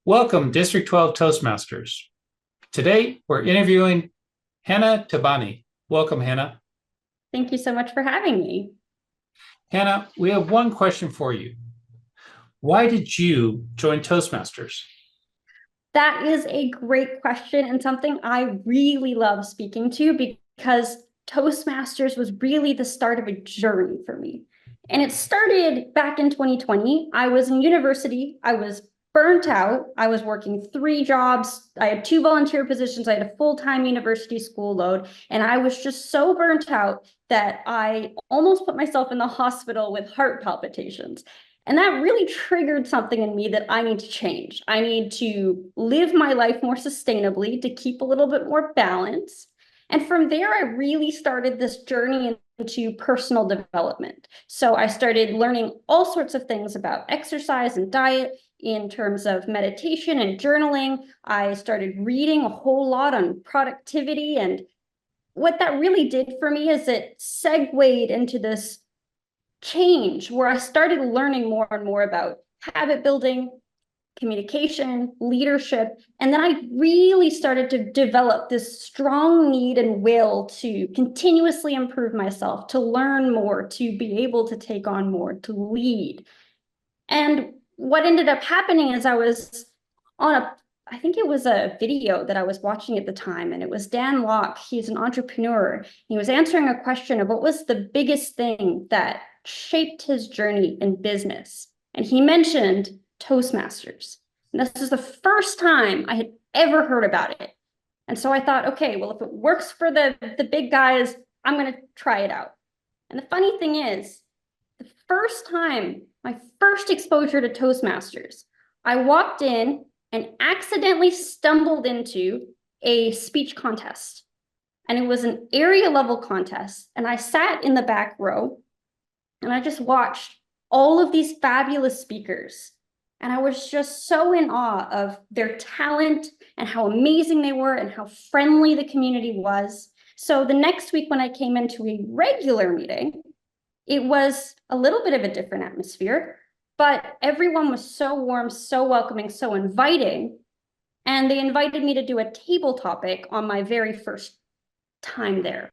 Welcome, District 12 Toastmasters. Today, we're interviewing Hanna Thobani. Welcome, Hanna. Thank you so much for having me. Hanna, we have one question for you. Why did you join Toastmasters? That is a great question and something I really love speaking to because Toastmasters was really the start of a journey for me. And it started back in 2020. I was in university. I was burnt out. I was working 3 jobs. I had 2 volunteer positions. I had a full-time university school load. And I was just so burnt out that I almost put myself in the hospital with heart palpitations. And that really triggered something in me that I need to change. I need to live my life more sustainably to keep a little bit more balance. And from there, I really started this journey into personal development. So I started learning all sorts of things about exercise and diet in terms of meditation and journaling. I started reading a whole lot on productivity. And what that really did for me is it segued into this change where I started learning more and more about habit building, communication, leadership. And then I really started to develop this strong need and will to continuously improve myself, to learn more, to be able to take on more, to lead. And what ended up happening is I was on I think it was a video that I was watching at the time, and it was Dan Locke. He's an entrepreneur. He was answering a question of what was the biggest thing that shaped his journey in business. And he mentioned Toastmasters. And this is the first time I had ever heard about it. And so I thought, okay, well, if it works for the big guys, I'm going to try it out. And the funny thing is, the first time, my first exposure to Toastmasters, I walked in and accidentally stumbled into a speech contest. And it was an area level contest. And I sat in the back row and I just watched all of these fabulous speakers. And I was just so in awe of their talent and how amazing they were and how friendly the community was. So the next week when I came into a regular meeting, it was a little bit of a different atmosphere, but everyone was so warm, so welcoming, so inviting. And they invited me to do a table topic on my very first time there.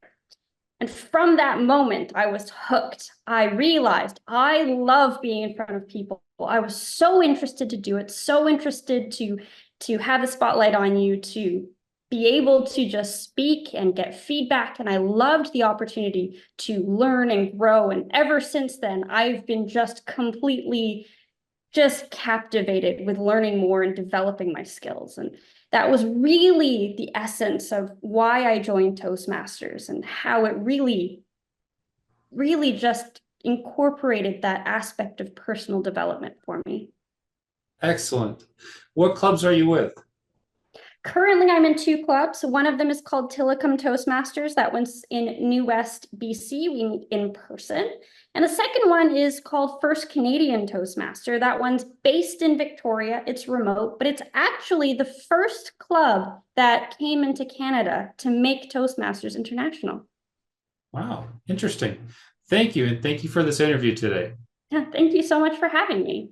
And from that moment, I was hooked. I realized I love being in front of people. I was so interested to do it, so interested to have the spotlight on you, to be able to just speak and get feedback. And I loved the opportunity to learn and grow. And ever since then, I've been just completely just captivated with learning more and developing my skills. And that was really the essence of why I joined Toastmasters and how it really, really just incorporated that aspect of personal development for me. Excellent. What clubs are you with? Currently, I'm in 2 clubs. One of them is called Tillicum Toastmasters. That one's in New West, BC. We meet in person. And the second one is called First Canadian Toastmaster. That one's based in Victoria. It's remote, but it's actually the first club that came into Canada to make Toastmasters International. Wow, interesting. Thank you, and thank you for this interview today. Yeah, thank you so much for having me.